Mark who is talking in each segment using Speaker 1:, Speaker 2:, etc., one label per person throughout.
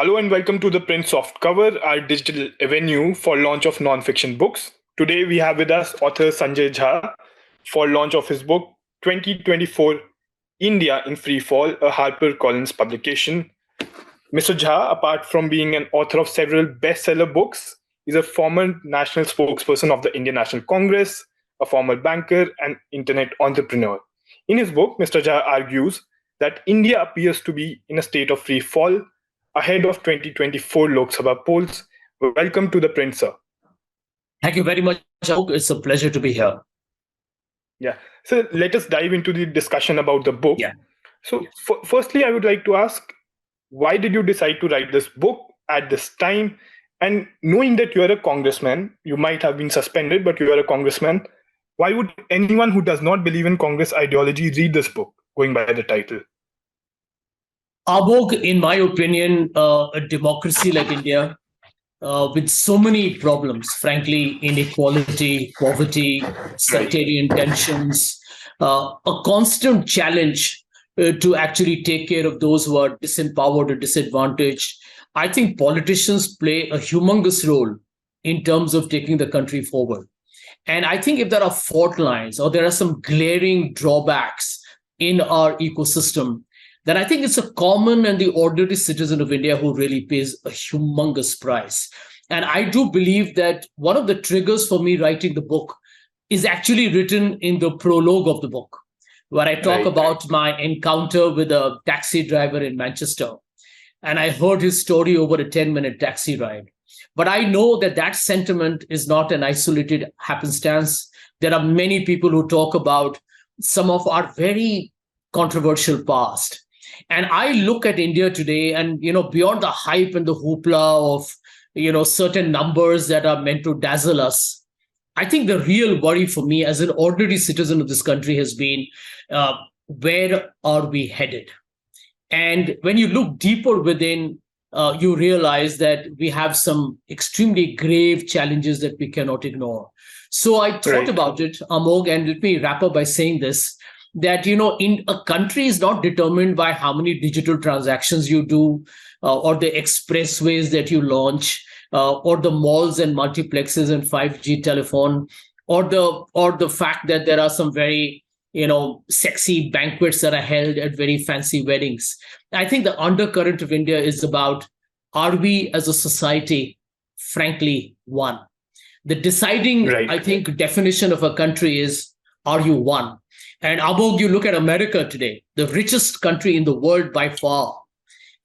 Speaker 1: Hello and welcome to the Print Softcover, our digital avenue for launch of non-fiction books. Today we have with us author Sanjay Jha for launch of his book 2024 India in Free Fall, a HarperCollins publication. Mr. Jha, apart from being an author of several bestseller books, is a former national spokesperson of the Indian National Congress, a former banker, and internet entrepreneur. In his book, Mr. Jha argues that India appears to be in a state of free fall ahead of 2024 Lok Sabha polls. Welcome to the Print, sir.
Speaker 2: Thank you very much, Ashok. It's a pleasure to be here.
Speaker 1: Yeah. So let us dive into the discussion about the book.
Speaker 2: Yeah.
Speaker 1: So firstly, I would like to ask, why did you decide to write this book at this time? And knowing that you are a congressman, you might have been suspended, but you are a congressman. Why would anyone who does not believe in Congress ideology read this book, going by the title?
Speaker 2: Our book, in my opinion, a democracy like India, with so many problems, frankly, inequality, poverty, sectarian tensions, a constant challenge to actually take care of those who are disempowered or disadvantaged. I think politicians play a humongous role in terms of taking the country forward. And I think if there are fault lines or there are some glaring drawbacks in our ecosystem, then I think it's a common and the ordinary citizen of India who really pays a humongous price. And I do believe that one of the triggers for me writing the book is actually written in the prologue of the book, where I talk about my encounter with a taxi driver in Manchester. And I heard his story over a 10-minute taxi ride. But I know that that sentiment is not an isolated happenstance. There are many people who talk about some of our very controversial past. And I look at India today and, beyond the hype and the hoopla of, certain numbers that are meant to dazzle us, I think the real worry for me as an ordinary citizen of this country has been, where are we headed? And when you look deeper within, you realize that we have some extremely grave challenges that we cannot ignore. So I thought about it, Amog, and let me wrap up by saying this, that, in a country is not determined by how many digital transactions you do, or the expressways that you launch, or the malls and multiplexes and 5G telephone, or the fact that there are some very sexy banquets that are held at very fancy weddings. I think the undercurrent of India is about, are we as a society, frankly, one? The deciding, I think, definition of a country is, are you one? And Abog, you look at America today, the richest country in the world by far,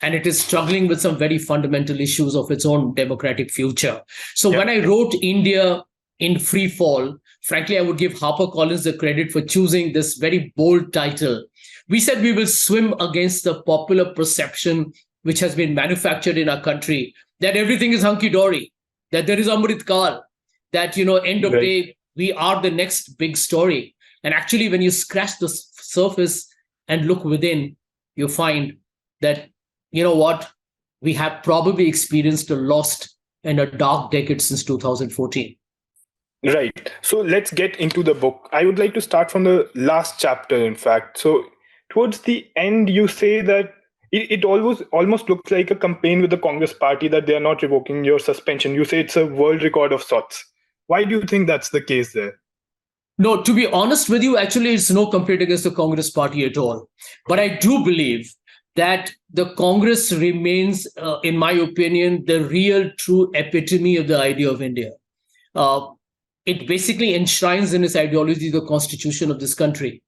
Speaker 2: and it is struggling with some very fundamental issues of its own democratic future. So when I wrote India in Free Fall, frankly, I would give HarperCollins the credit for choosing this very bold title. We said we will swim against the popular perception which has been manufactured in our country that everything is hunky-dory, that there is Amrit Kal, that, end of day, we are the next big story. And actually, when you scratch the surface and look within, you find that, we have probably experienced a lost and a dark decade since 2014.
Speaker 1: Right. So let's get into the book. I would like to start from the last chapter, in fact. So towards the end, you say that it almost looks like a campaign with the Congress party that they are not revoking your suspension. You say it's a world record of sorts. Why do you think that's the case there?
Speaker 2: No, to be honest with you, actually, it's no complaint against the Congress party at all. But I do believe that the Congress remains, in my opinion, the real true epitome of the idea of India. It basically enshrines in its ideology the constitution of this country.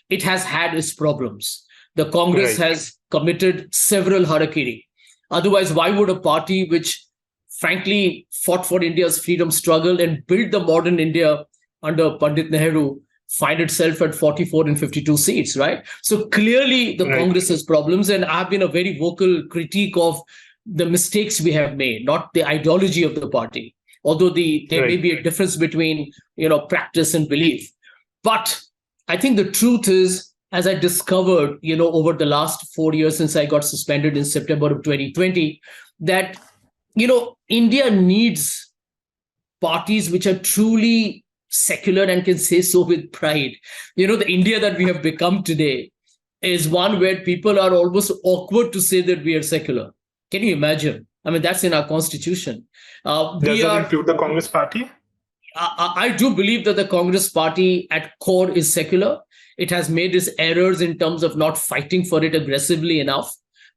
Speaker 2: It has had its problems. The Congress has committed several harakiri. Otherwise, why would a party which, frankly, fought for India's freedom struggle and built the modern India under Pandit Nehru find itself at 44 and 52 seats, right? So clearly the Congress has problems, and I've been a very vocal critique of the mistakes we have made, not the ideology of the party. Although there may be a difference between, practice and belief. But I think the truth is, as I discovered, over the last 4 years since I got suspended in September of 2020, that, India needs parties which are truly secular and can say so with pride. The India that we have become today is one where people are almost awkward to say that we are secular. Can you imagine? I mean, that's in our constitution.
Speaker 1: Does
Speaker 2: We
Speaker 1: that
Speaker 2: are.
Speaker 1: include the Congress party?
Speaker 2: I do believe that the Congress party at core is secular. It has made its errors in terms of not fighting for it aggressively enough,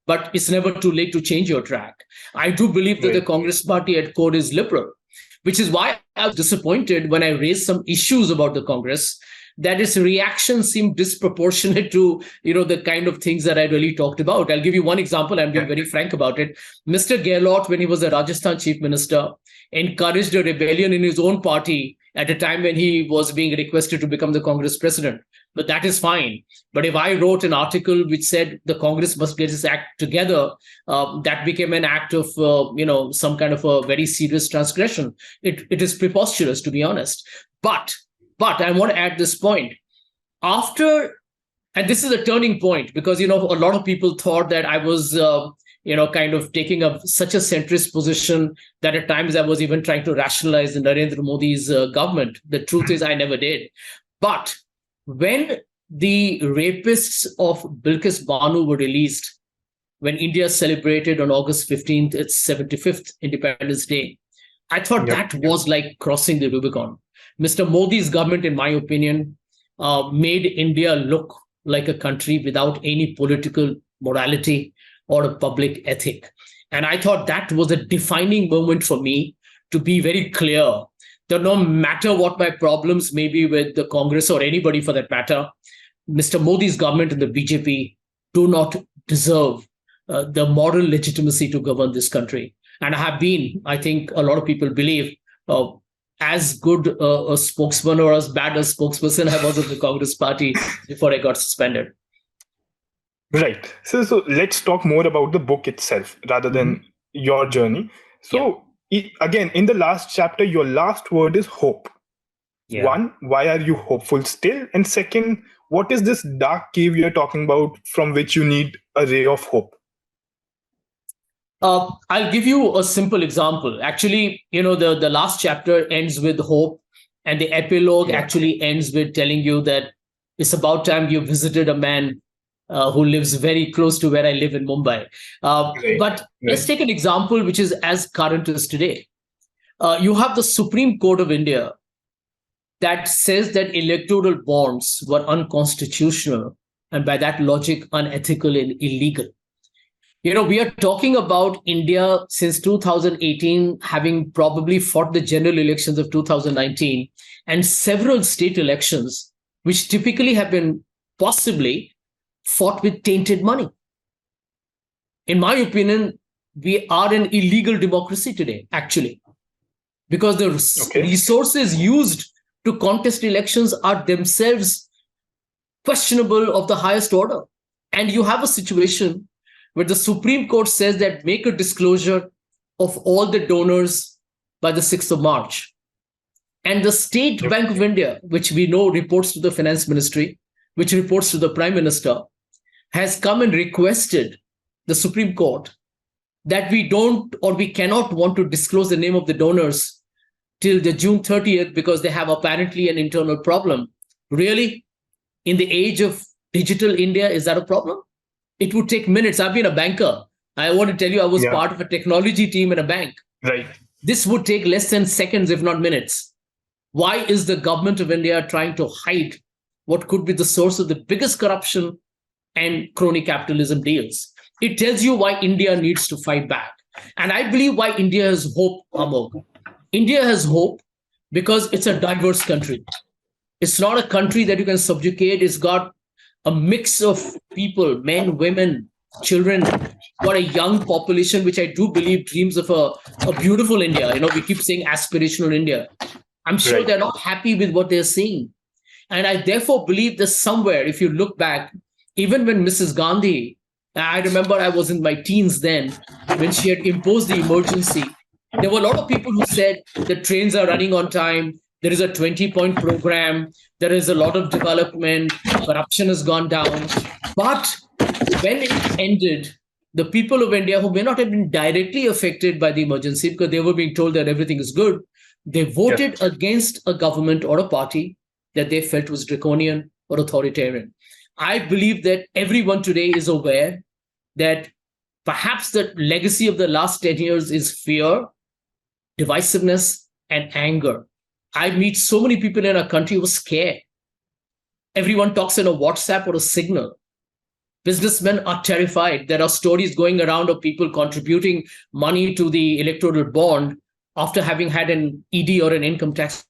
Speaker 2: but it's never too late to change your track. I do believe that the
Speaker 1: Right.
Speaker 2: Congress party at core is liberal, which is why I was disappointed when I raised some issues about the Congress, that its reaction seemed disproportionate to the kind of things that I really talked about. I'll give you one example. I'm being very frank about it. Mr. Gehlot, when he was the Rajasthan chief minister, encouraged a rebellion in his own party at a time when he was being requested to become the Congress president. But that is fine. But if I wrote an article which said the Congress must get its act together, that became an act of, some kind of a very serious transgression. It is preposterous, to be honest. But I want to add this point. And this is a turning point, because, a lot of people thought that I was, kind of taking such a centrist position that at times I was even trying to rationalize Narendra Modi's government. The truth is I never did. But when the rapists of Bilkis Banu were released, when India celebrated on August 15th, its 75th Independence Day, I thought that was like crossing the Rubicon. Mr. Modi's government, in my opinion, made India look like a country without any political morality or a public ethic. And I thought that was a defining moment for me to be very clear that no matter what my problems may be with the Congress or anybody for that matter, Mr. Modi's government and the BJP do not deserve the moral legitimacy to govern this country. And I have been, I think a lot of people believe, as good a spokesman or as bad a spokesperson I was of the Congress party before I got suspended.
Speaker 1: Right. So let's talk more about the book itself rather than your journey. So again, in the last chapter, your last word is hope.
Speaker 2: Yeah.
Speaker 1: One, why are you hopeful still? And second, what is this dark cave you're talking about from which you need a ray of hope?
Speaker 2: I'll give you a simple example. Actually, the last chapter ends with hope, and the epilogue actually ends with telling you that it's about time you visited a man who lives very close to where I live in Mumbai. But let's take an example which is as current as today. You have the Supreme Court of India that says that electoral bonds were unconstitutional, and by that logic, unethical and illegal. We are talking about India since 2018 having probably fought the general elections of 2019 and several state elections, which typically have been possibly fought with tainted money. In my opinion, we are an illegal democracy today, actually, because the resources used to contest elections are themselves questionable of the highest order. And you have a situation where the Supreme Court says that make a disclosure of all the donors by the 6th of March. And the State Bank of India, which we know reports to the Finance Ministry, which reports to the Prime Minister, has come and requested the Supreme Court that we don't or we cannot want to disclose the name of the donors till the June 30th because they have apparently an internal problem. Really? In the age of digital India, is that a problem? It would take minutes. I've been a banker. I want to tell you, I was part of a technology team in a bank.
Speaker 1: Right.
Speaker 2: This would take less than seconds, if not minutes. Why is the government of India trying to hide what could be the source of the biggest corruption and crony capitalism deals? It tells you why India needs to fight back. And I believe why India has hope, Amog. India has hope because it's a diverse country. It's not a country that you can subjugate. It's got a mix of people, men, women, children, got a young population, which I do believe dreams of a beautiful India. We keep saying aspirational India. I'm sure they're not happy with what they're seeing. And I therefore believe that somewhere, if you look back, even when Mrs. Gandhi, I remember I was in my teens then, when she had imposed the emergency, there were a lot of people who said the trains are running on time, there is a 20-point program, there is a lot of development, corruption has gone down. But when it ended, the people of India who may not have been directly affected by the emergency because they were being told that everything is good, they voted against a government or a party that they felt was draconian or authoritarian. I believe that everyone today is aware that Perhaps the legacy of the last 10 years is fear, divisiveness, and anger. I meet so many people in our country who are scared. Everyone talks in a WhatsApp or a Signal. Businessmen are terrified. There are stories going around of people contributing money to the electoral bond after having had an ED or an income tax.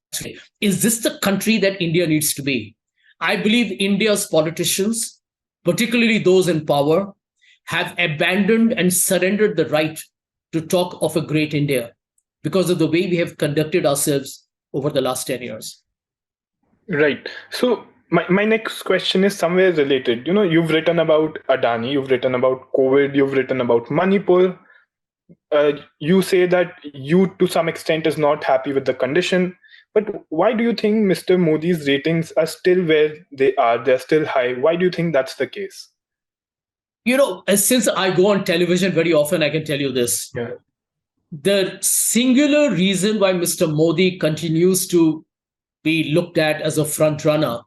Speaker 2: Is this the country that India needs to be? I believe India's politicians, particularly those in power, have abandoned and surrendered the right to talk of a great India because of the way we have conducted ourselves over the last 10 years.
Speaker 1: Right. So my next question is somewhere related. You've written about Adani, you've written about COVID, you've written about Manipur. You say that you, to some extent, is not happy with the condition. But why do you think Mr. Modi's ratings are still where they are? They're still high. Why do you think that's the case?
Speaker 2: Since I go on television very often, I can tell you this.
Speaker 1: Yeah.
Speaker 2: The singular reason why Mr. Modi continues to be looked at as a front runner,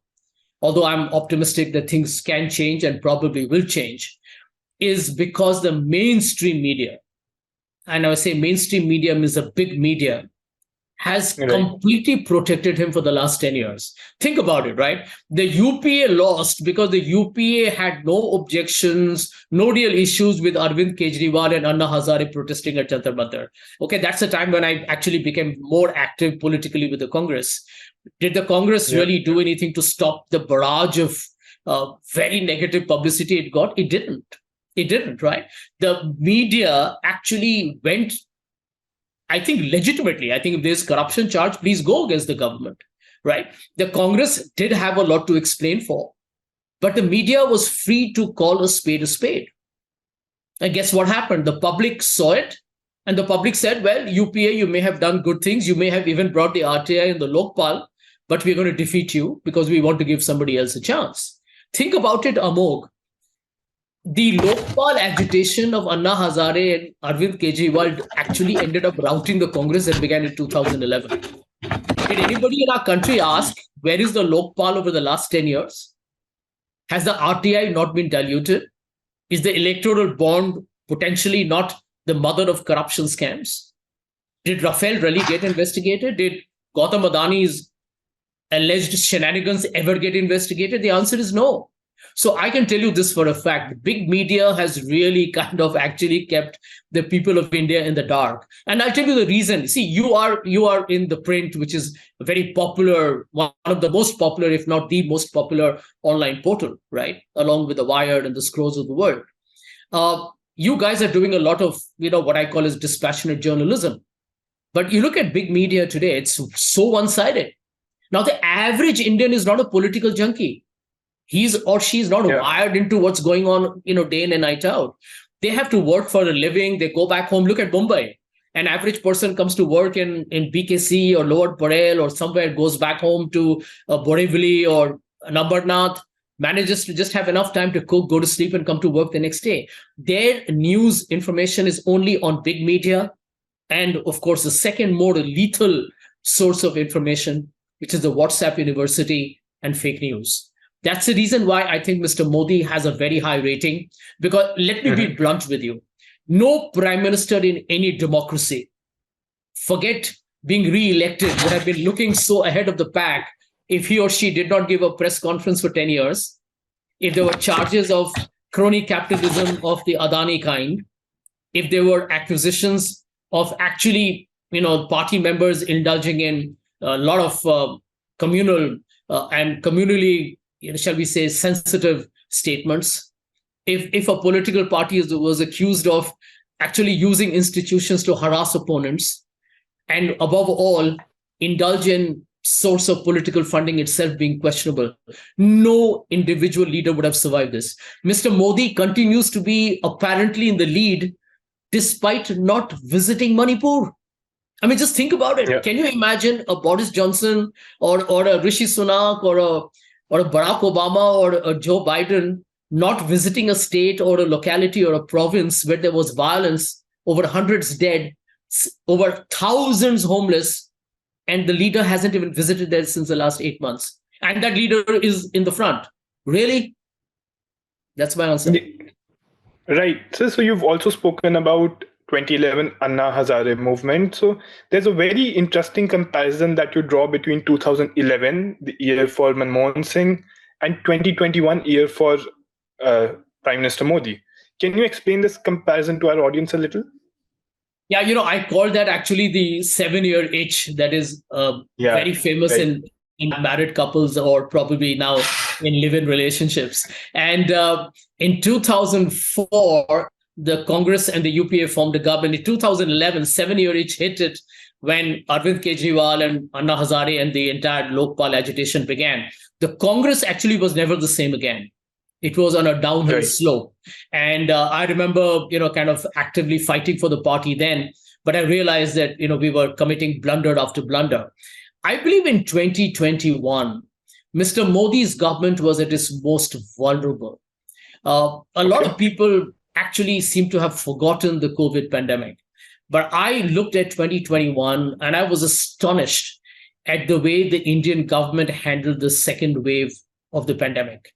Speaker 2: although I'm optimistic that things can change and probably will change, is because the mainstream media, and I would say mainstream media means a big media, has completely protected him for the last 10 years. Think about it, right? The UPA lost because the UPA had no objections, no real issues with Arvind Kejriwal and Anna Hazare protesting at Jantar Mantar. Okay, that's the time when I actually became more active politically with the Congress. Did the Congress really do anything to stop the barrage of very negative publicity it got? It didn't. It didn't, right? The media actually went, I think, legitimately. I think if there's corruption charge, please go against the government, right? The Congress did have a lot to explain for, but the media was free to call a spade a spade. And guess what happened? The public saw it, and the public said, well, UPA, you may have done good things. You may have even brought the RTI and the Lokpal, but we're going to defeat you because we want to give somebody else a chance. Think about it, Amog. The Lokpal agitation of Anna Hazare and Arvind Kejriwal actually ended up routing the Congress that began in 2011. Did anybody in our country ask, where is the Lokpal over the last 10 years? Has the RTI not been diluted? Is the electoral bond potentially not the mother of corruption scams? Did Rafael really get investigated? Did Gautam Adani's alleged shenanigans ever get investigated? The answer is no. So I can tell you this for a fact. Big media has really kind of actually kept the people of India in the dark. And I'll tell you the reason. See, you are in the print, which is a very popular, one of the most popular, if not the most popular online portal, right? Along with the Wired and the Scrolls of the world. You guys are doing a lot of, what I call as dispassionate journalism. But you look at big media today, it's so one-sided. Now, the average Indian is not a political junkie. He's or she's not wired into what's going on, day in and night out. They have to work for a living. They go back home. Look at Mumbai. An average person comes to work in BKC or Lower Parel or somewhere, goes back home to Borivali or Nambarnath, manages to just have enough time to cook, go to sleep, and come to work the next day. Their news information is only on big media. And of course, the second more lethal source of information, which is the WhatsApp University and fake news. That's the reason why I think Mr. Modi has a very high rating. Because let me be blunt with you. No prime minister in any democracy, forget being re-elected, would have been looking so ahead of the pack if he or she did not give a press conference for 10 years, if there were charges of crony capitalism of the Adani kind, if there were accusations of actually, party members indulging in a lot of communal and communally, shall we say, sensitive statements. If a political party was accused of actually using institutions to harass opponents, and above all, indulge in source of political funding itself being questionable, no individual leader would have survived this. Mr. Modi continues to be apparently in the lead despite not visiting Manipur. I mean, just think about it. Yeah. Can you imagine a Boris Johnson or a Rishi Sunak or a Barack Obama or a Joe Biden not visiting a state or a locality or a province where there was violence, over hundreds dead, over thousands homeless, and the leader hasn't even visited there since the last 8 months. And that leader is in the front. Really? That's my answer.
Speaker 1: Right. So you've also spoken about 2011 Anna Hazare movement. So there's a very interesting comparison that you draw between 2011, the year for Manmohan Singh, and 2021 year for uh, Prime Minister Modi. Can you explain this comparison to our audience a little?
Speaker 2: Yeah, I call that actually the 7-year itch that is
Speaker 1: Yeah,
Speaker 2: very famous
Speaker 1: right.
Speaker 2: in married couples or probably now in live-in relationships. And in 2004, the Congress and the UPA formed a government. In 2011, 7-year itch hit it when Arvind Kejriwal and Anna Hazare and the entire Lokpal agitation began. The Congress actually was never the same again. It was on a downhill
Speaker 1: Right.
Speaker 2: slope. And I remember, kind of actively fighting for the party then, but I realized that, we were committing blunder after blunder. I believe in 2021, Mr. Modi's government was at its most vulnerable. A lot of people actually seem to have forgotten the COVID pandemic. But I looked at 2021 and I was astonished at the way the Indian government handled the second wave of the pandemic.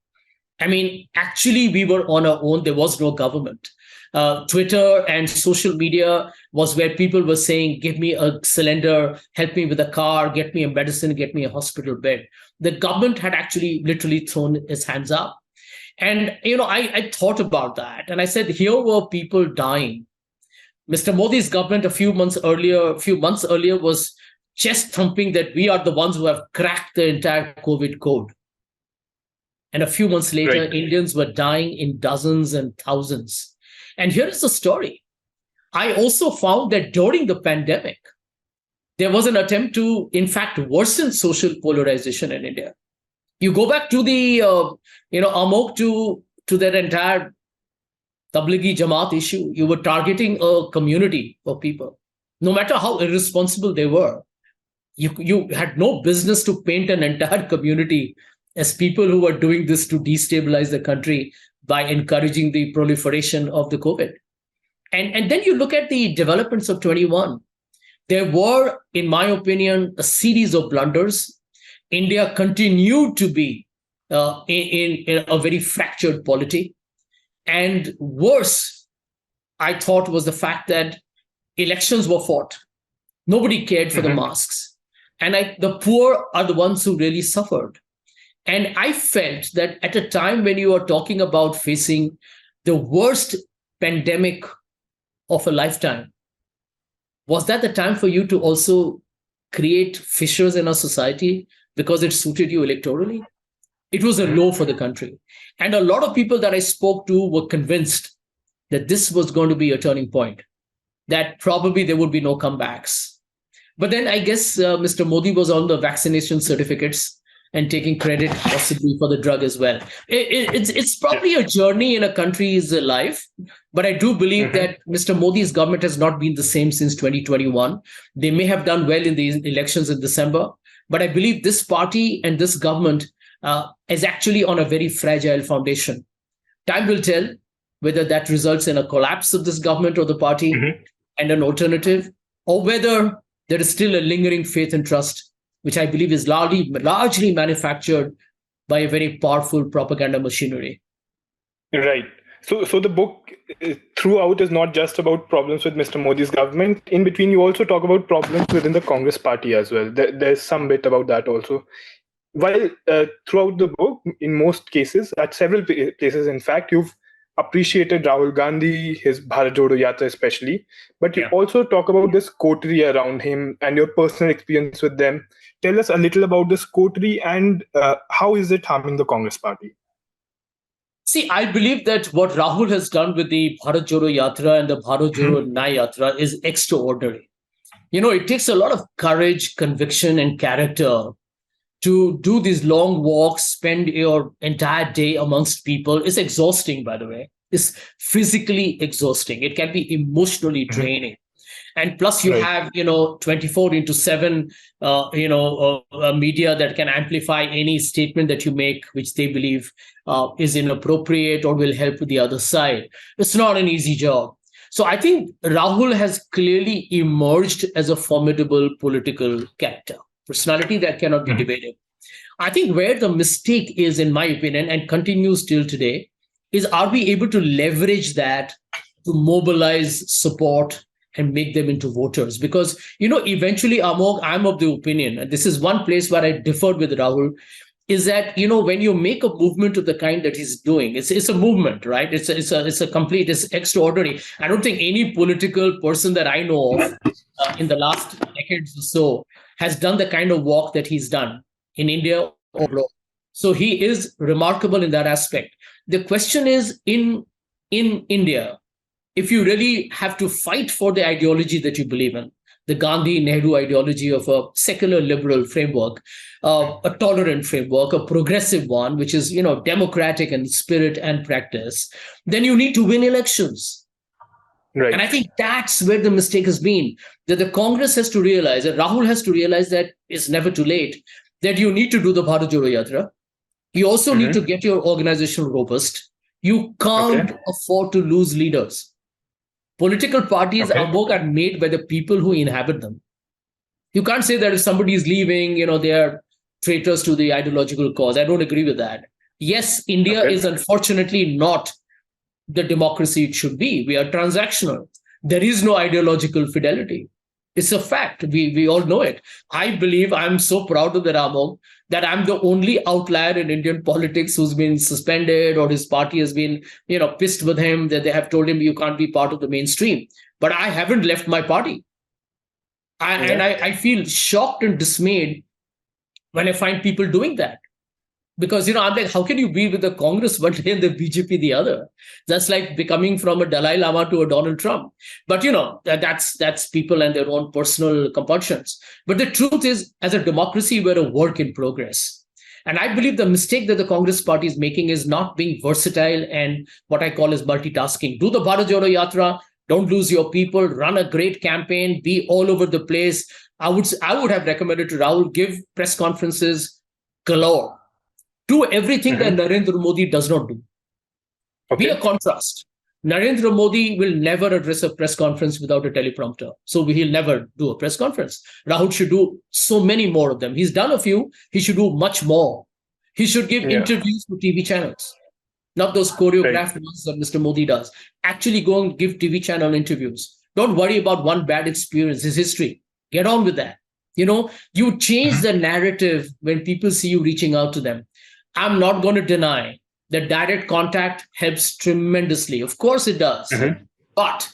Speaker 2: I mean, actually, we were on our own. There was no government. Twitter and social media was where people were saying, give me a cylinder, help me with a car, get me a medicine, get me a hospital bed. The government had actually literally thrown its hands up. And, I thought about that. And I said, here were people dying. Mr. Modi's government a few months earlier was chest thumping that we are the ones who have cracked the entire COVID code. And a few months later,
Speaker 1: Right.
Speaker 2: Indians were dying in dozens and thousands. And here is the story. I also found that during the pandemic, there was an attempt to, in fact, worsen social polarization in India. You go back to the, Amok, to that entire Tablighi Jamaat issue. You were targeting a community of people, no matter how irresponsible they were. You had no business to paint an entire community as people who were doing this to destabilize the country by encouraging the proliferation of the COVID. And then you look at the developments of 21. There were, in my opinion, a series of blunders. India continued to be in a very fractured polity. And worse, I thought, was the fact that elections were fought. Nobody cared for the masks. And the poor are the ones who really suffered. And I felt that at a time when you are talking about facing the worst pandemic of a lifetime, was that the time for you to also create fissures in our society because it suited you electorally? It was a low for the country. And a lot of people that I spoke to were convinced that this was going to be a turning point, that probably there would be no comebacks. But then I guess Mr. Modi was on the vaccination certificates and taking credit possibly for the drug as well. It's probably a journey in a country's life, but I do believe that Mr. Modi's government has not been the same since 2021. They may have done well in the elections in December, but I believe this party and this government is actually on a very fragile foundation. Time will tell whether that results in a collapse of this government or the party and an alternative, or whether there is still a lingering faith and trust, which I believe is largely manufactured by a very powerful propaganda machinery.
Speaker 1: Right. So the book throughout is not just about problems with Mr. Modi's government. In between, you also talk about problems within the Congress party as well. There's some bit about that also. While throughout the book, in most cases, at several places, in fact, you've appreciated Rahul Gandhi, his Bharat Jodo Yatra especially, but you also talk about this coterie around him and your personal experience with them. Tell us a little about this coterie and how is it harming the Congress party?
Speaker 2: See, I believe that what Rahul has done with the Bharat Jodo Yatra and the Bharat Jodo Nyaya Yatra is extraordinary. It takes a lot of courage, conviction, and character to do these long walks, spend your entire day amongst people. It's exhausting, by the way. It's physically exhausting. It can be emotionally draining. And plus you have, 24/7, media that can amplify any statement that you make, which they believe is inappropriate or will help the other side. It's not an easy job. So I think Rahul has clearly emerged as a formidable political character, personality that cannot be debated. I think where the mistake is, in my opinion, and continues till today, is, are we able to leverage that to mobilize support and make them into voters? Because, eventually, Amog, I'm of the opinion, and this is one place where I differed with Rahul, is that, when you make a movement of the kind that he's doing, it's a movement, right? It's extraordinary. I don't think any political person that I know of in the last decades or so has done the kind of walk that he's done in India or abroad. So he is remarkable in that aspect. The question is, in India, if you really have to fight for the ideology that you believe in, the Gandhi-Nehru ideology of a secular liberal framework, a tolerant framework, a progressive one, which is, democratic in spirit and practice, then you need to win elections.
Speaker 1: Right.
Speaker 2: And I think that's where the mistake has been, that the Congress has to realize, that Rahul has to realize that it's never too late, that you need to do the Bharat Jodo Yatra. You also need to get your organization robust. You can't afford to lose leaders. Political parties are made by the people who inhabit them. You can't say that if somebody is leaving, they are traitors to the ideological cause. I don't agree with that. Yes, India is unfortunately not the democracy it should be. We are transactional. There is no ideological fidelity. It's a fact. We all know it. I believe, I'm so proud of the Ramog, that I'm the only outlier in Indian politics who's been suspended, or his party has been, pissed with him, that they have told him you can't be part of the mainstream. But I haven't left my party. And I feel shocked and dismayed when I find people doing that. Because, I'm like, how can you be with the Congress one day and the BJP the other? That's like becoming from a Dalai Lama to a Donald Trump. But, that's people and their own personal compulsions. But the truth is, as a democracy, we're a work in progress. And I believe the mistake that the Congress party is making is not being versatile and what I call as multitasking. Do the Bharat Jodo Yatra, don't lose your people, run a great campaign, be all over the place. I would have recommended to Rahul, give press conferences galore. Do everything that Narendra Modi does not do. Be a contrast. Narendra Modi will never address a press conference without a teleprompter. So he'll never do a press conference. Rahul should do so many more of them. He's done a few. He should do much more. He should give interviews to TV channels, not those choreographed ones that Mr. Modi does. Actually go and give TV channel interviews. Don't worry about one bad experience, his history. Get on with that. You change the narrative when people see you reaching out to them. I'm not going to deny that direct contact helps tremendously. Of course it does. But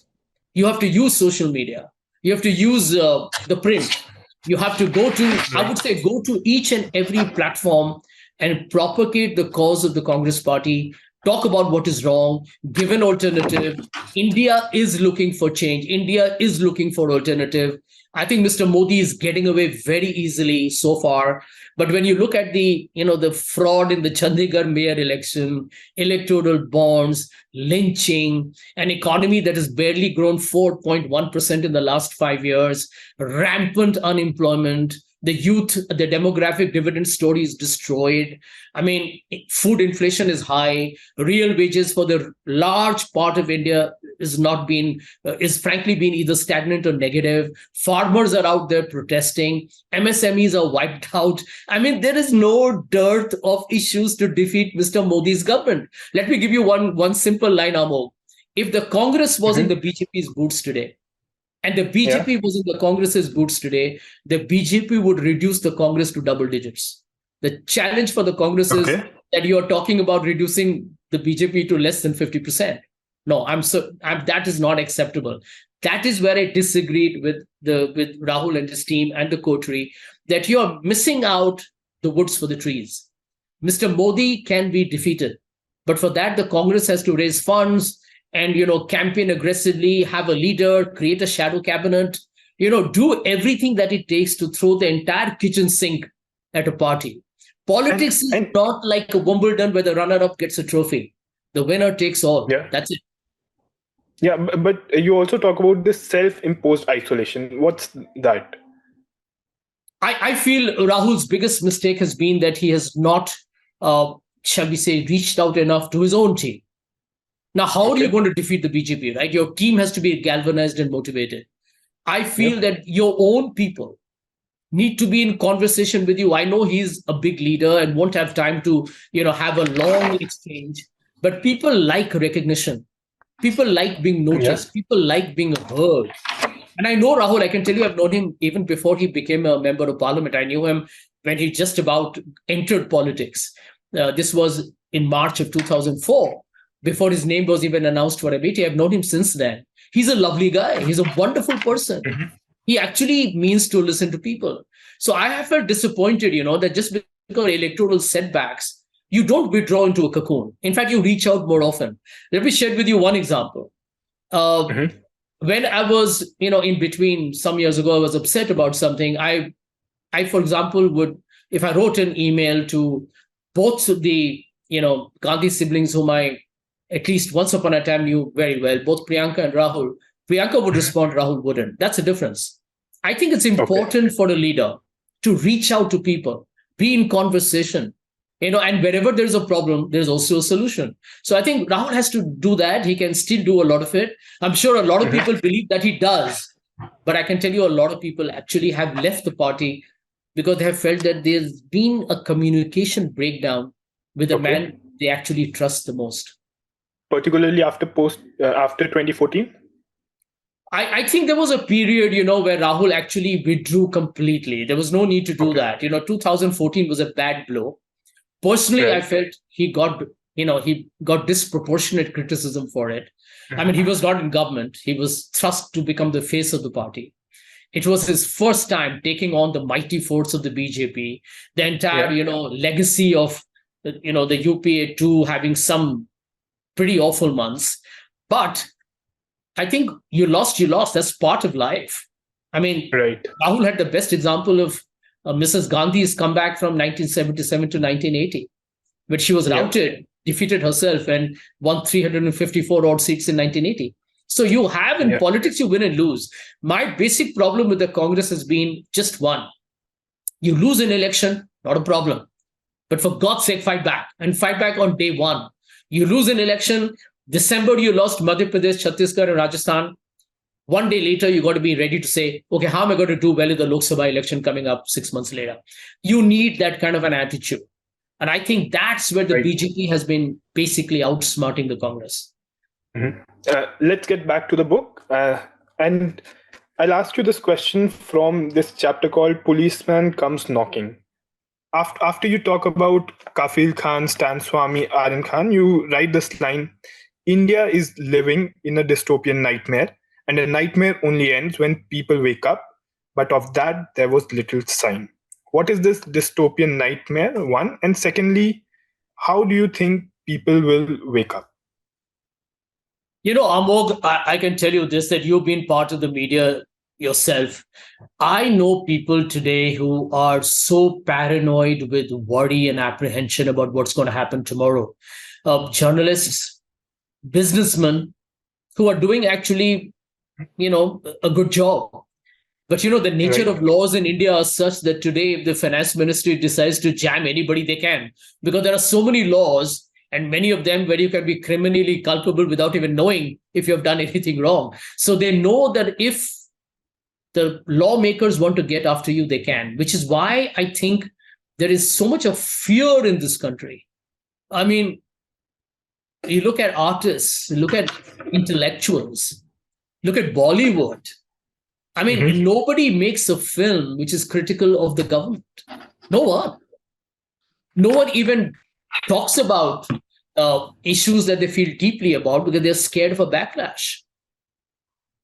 Speaker 2: you have to use social media. You have to use the print. You have to go to each and every platform and propagate the cause of the Congress party. Talk about what is wrong, give an alternative. India is looking for change. India is looking for alternative. I think Mr. Modi is getting away very easily so far. But when you look at the fraud in the Chandigarh mayor election, electoral bonds, lynching, an economy that has barely grown 4.1% in the last 5 years, rampant unemployment, the youth, the demographic dividend story is destroyed. I mean, food inflation is high. Real wages for the large part of India is frankly been either stagnant or negative. Farmers are out there protesting. MSMEs are wiped out. I mean, there is no dearth of issues to defeat Mr. Modi's government. Let me give you one simple line, Amol. If the Congress was in the BJP's boots today, and the BJP was in the Congress's boots today, the BJP would reduce the Congress to double digits. The challenge for the Congress is that you are talking about reducing the BJP to less than 50%. No, that is not acceptable. That is where I disagreed with Rahul and his team and the coterie, that you are missing out the woods for the trees. Mr. Modi can be defeated, but for that, the Congress has to raise funds and, campaign aggressively, have a leader, create a shadow cabinet, do everything that it takes to throw the entire kitchen sink at a party. Politics is not like a Wimbledon where the runner-up gets a trophy. The winner takes all. Yeah. That's it.
Speaker 1: Yeah, but you also talk about this self-imposed isolation. What's that?
Speaker 2: I feel Rahul's biggest mistake has been that he has not, shall we say, reached out enough to his own team. Now, how are you going to defeat the BJP, right? Your team has to be galvanized and motivated. I feel that your own people need to be in conversation with you. I know he's a big leader and won't have time to, have a long exchange. But people like recognition. People like being noticed. People like being heard. And I know Rahul, I can tell you, I've known him even before he became a member of parliament. I knew him when he just about entered politics. This was in March of 2004, before his name was even announced for Amity. I've known him since then. He's a lovely guy. He's a wonderful person. He actually means to listen to people. So I have felt disappointed, that just because of electoral setbacks, you don't withdraw into a cocoon. In fact, you reach out more often. Let me share with you one example. When I was, in between some years ago, I was upset about something. I, for example, would, if I wrote an email to both the, Gandhi siblings whom I at least once upon a time knew very well, both Priyanka and Rahul, Priyanka would respond, Rahul wouldn't. That's the difference. I think it's important for a leader to reach out to people, be in conversation, and wherever there's a problem, there's also a solution. So I think Rahul has to do that. He can still do a lot of it. I'm sure a lot of people believe that he does. But I can tell you a lot of people actually have left the party because they have felt that there's been a communication breakdown with the man they actually trust the most.
Speaker 1: Particularly after 2014?
Speaker 2: I think there was a period, where Rahul actually withdrew completely. There was no need to do that. 2014 was a bad blow. Personally, I felt he got disproportionate criticism for it. I mean, he was not in government. He was thrust to become the face of the party. It was his first time taking on the mighty force of the BJP, the entire, legacy of, the UPA 2 having some pretty awful months. But I think you lost. That's part of life. I mean, Rahul had the best example of Mrs. Gandhi's comeback from 1977 to 1980, when she was routed, defeated herself, and won 354 odd seats in 1980. So you have in politics, you win and lose. My basic problem with the Congress has been just one. You lose an election, not a problem. But for God's sake, fight back, and fight back on day one. You lose an election, December, you lost Madhya Pradesh, Chhattisgarh, and Rajasthan. One day later, you got to be ready to say, okay, how am I going to do well in the Lok Sabha election coming up 6 months later? You need that kind of an attitude. And I think that's where the BJP has been basically outsmarting the Congress.
Speaker 1: Let's get back to the book. And I'll ask you this question from this chapter called Policeman Comes Knocking. After you talk about Kafil Khan, Stan Swamy, Aryan Khan, you write this line: India is living in a dystopian nightmare, and a nightmare only ends when people wake up. But of that, there was little sign. What is this dystopian nightmare, one? And secondly, how do you think people will wake up?
Speaker 2: Amog, I can tell you this, that you've been part of the media yourself. I know people today who are so paranoid with worry and apprehension about what's going to happen tomorrow. Journalists, businessmen who are doing actually, a good job. But, the nature of laws in India are such that today, if the finance ministry decides to jam anybody, they can, because there are so many laws, and many of them where you can be criminally culpable without even knowing if you have done anything wrong. So they know that if the lawmakers want to get after you, they can, which is why I think there is so much of fear in this country. I mean, you look at artists, look at intellectuals, look at Bollywood. I mean, nobody makes a film which is critical of the government. No one. No one even talks about issues that they feel deeply about because they're scared of a backlash.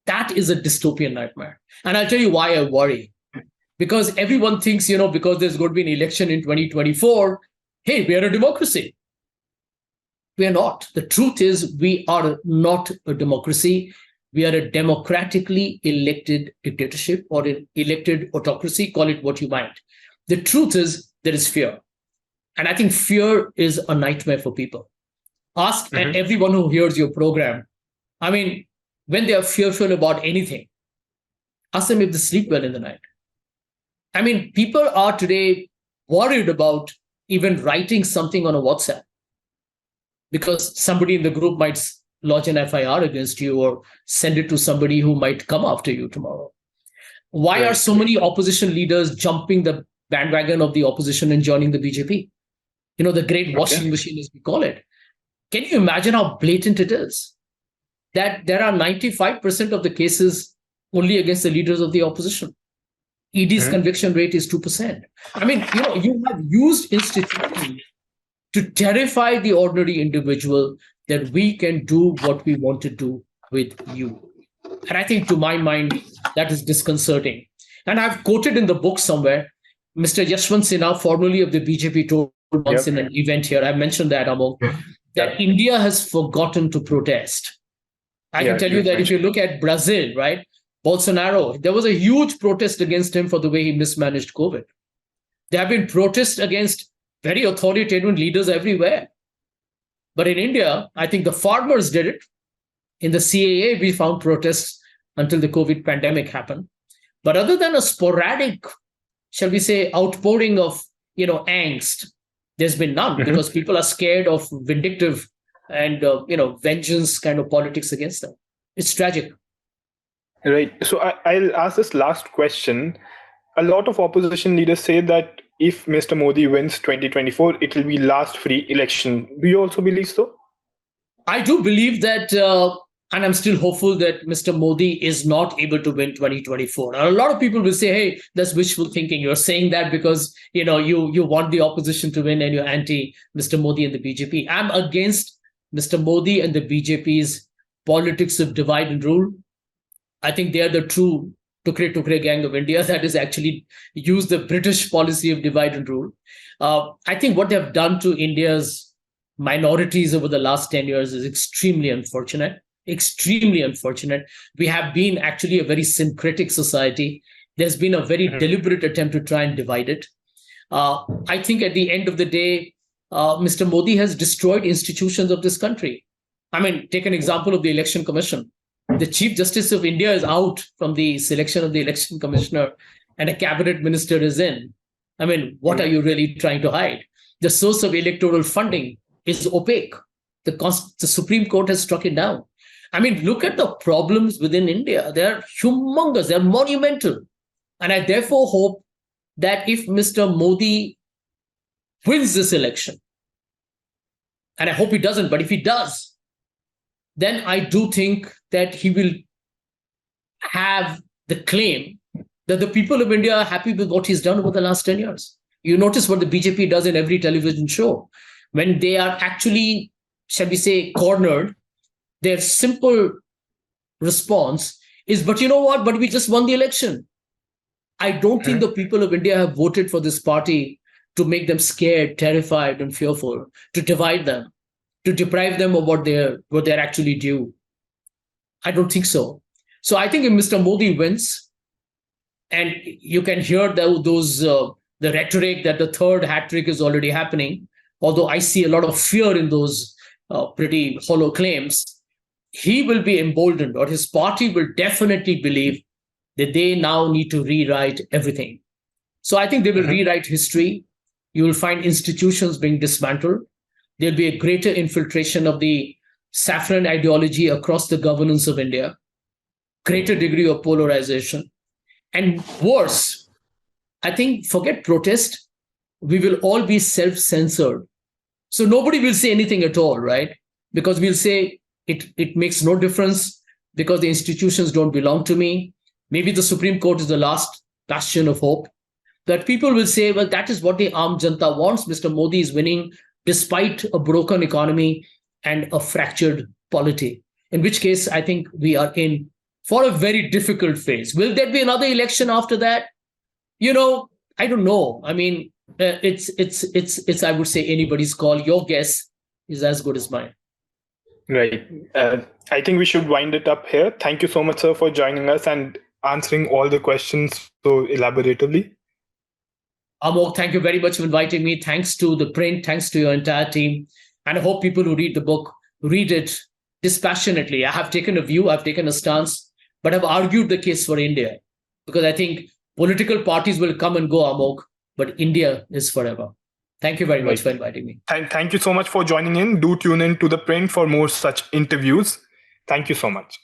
Speaker 2: That is a dystopian nightmare. And I'll tell you why I worry. Because everyone thinks, because there's going to be an election in 2024, hey, we are a democracy. We are not. The truth is, we are not a democracy. We are a democratically elected dictatorship or an elected autocracy, call it what you might. The truth is, there is fear. And I think fear is a nightmare for people. Ask everyone who hears your program. I mean, when they are fearful about anything, ask them if they sleep well in the night. I mean, people are today worried about even writing something on a WhatsApp because somebody in the group might lodge an FIR against you or send it to somebody who might come after you tomorrow. Why are so many opposition leaders jumping the bandwagon of the opposition and joining the BJP? The great washing machine, as we call it. Can you imagine how blatant it is? That there are 95% of the cases only against the leaders of the opposition. ED's conviction rate is 2%. I mean, you have used institutions to terrify the ordinary individual that we can do what we want to do with you. And I think, to my mind, that is disconcerting. And I've quoted in the book somewhere, Mr. Yashwant Sinha, formerly of the BJP, told once in an event here, I mentioned that, Amol, that India has forgotten to protest. I can tell you that if you look at Brazil, right, Bolsonaro, there was a huge protest against him for the way he mismanaged COVID. There have been protests against very authoritarian leaders everywhere. But in India, I think the farmers did it. In the CAA, we found protests until the COVID pandemic happened. But other than a sporadic, shall we say, outpouring of, angst, there's been none because people are scared of vindictive and, vengeance kind of politics against them. It's tragic.
Speaker 1: Right. So I'll ask this last question. A lot of opposition leaders say that if Mr. Modi wins 2024, it will be last free election. Do you also believe so?
Speaker 2: I do believe that, and I'm still hopeful that Mr. Modi is not able to win 2024. And a lot of people will say, hey, that's wishful thinking. You're saying that because, you want the opposition to win and you're anti Mr. Modi and the BJP. I'm against Mr. Modi and the BJP's politics of divide and rule. I think they are the true tukre gang of India that is actually used the British policy of divide and rule. I think what they have done to India's minorities over the last 10 years is extremely unfortunate. Extremely unfortunate. We have been actually a very syncretic society. There's been a very deliberate attempt to try and divide it. I think at the end of the day, Mr. Modi has destroyed institutions of this country. I mean, take an example of the Election Commission. The Chief Justice of India is out from the selection of the election commissioner and a cabinet minister is in. I mean, what are you really trying to hide? The source of electoral funding is opaque. The Supreme Court has struck it down. I mean, look at the problems within India. They're humongous. They're monumental. And I therefore hope that if Mr. Modi wins this election, and I hope he doesn't, but if he does, then I do think that he will have the claim that the people of India are happy with what he's done over the last 10 years. You notice what the BJP does in every television show. When they are actually, shall we say, cornered, their simple response is, but you know what? But we just won the election. I don't think the people of India have voted for this party to make them scared, terrified, and fearful, to divide them, to deprive them of what they're actually due. I don't think so. So I think if Mr. Modi wins, and you can hear the rhetoric that the third hat trick is already happening, although I see a lot of fear in those pretty hollow claims, he will be emboldened, or his party will definitely believe that they now need to rewrite everything. So I think they will rewrite history. You will find institutions being dismantled. There'll be a greater infiltration of the saffron ideology across the governance of India, greater degree of polarization. And worse, I think, forget protest, we will all be self-censored. So nobody will say anything at all, right? Because we'll say it makes no difference because the institutions don't belong to me. Maybe the Supreme Court is the last bastion of hope. That people will say, well, that is what the Aam Janta wants. Mr. Modi is winning despite a broken economy and a fractured polity, in which case I think we are in for a very difficult phase. Will there be another election after that? I don't know. I mean, it's I would say anybody's call. Your guess is as good as mine.
Speaker 1: Right. I think we should wind it up here. Thank you so much, sir, for joining us and answering all the questions so elaboratively.
Speaker 2: Amol, thank you very much for inviting me. Thanks to the print, thanks to your entire team. And I hope people who read the book read it dispassionately. I have taken a view, I've taken a stance, but I've argued the case for India. Because I think political parties will come and go, Amol, but India is forever. Thank you very much for inviting me.
Speaker 1: Thank you so much for joining in. Do tune in to The Print for more such interviews. Thank you so much.